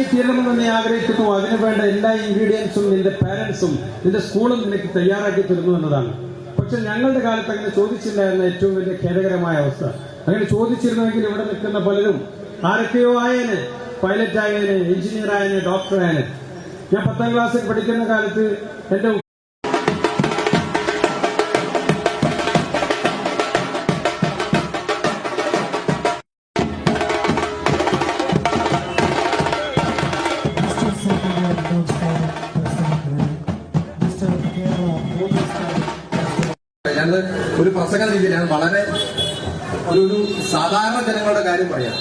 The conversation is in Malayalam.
ഡോക്ടറായി തീരണമെന്ന് നീ ആഗ്രഹിക്കുന്നു, അതിനു വേണ്ട എല്ലാ ഇൻഗ്രീഡിയൻസും നിന്റെ പാരന്റ്സും നിന്റെ സ്കൂളും നിനക്ക് തയ്യാറാക്കി തരുന്നു എന്നതാണ്. പക്ഷെ ഞങ്ങളുടെ കാലത്ത് അങ്ങനെ ചോദിച്ചില്ല എന്ന ഏറ്റവും വലിയ ഖേദകരമായ അവസ്ഥ. അങ്ങനെ ചോദിച്ചിരുന്നെങ്കിൽ ഇവിടെ നിൽക്കുന്ന പലരും ആരൊക്കെയോ ആയേനെ, പൈലറ്റ് ആയേനെ, എഞ്ചിനീയർ ആയേനെ, ഡോക്ടർ ആയേനെ. ഞാൻ 10ാം ക്ലാസ്സിൽ പഠിക്കുന്ന കാലത്ത് എന്റെ ഞങ്ങൾ ഒരു പ്രസംഗ രീതിയിൽ ഞാൻ വളരെ ഒരു സാധാരണ ജനങ്ങളുടെ കാര്യം പറയാം.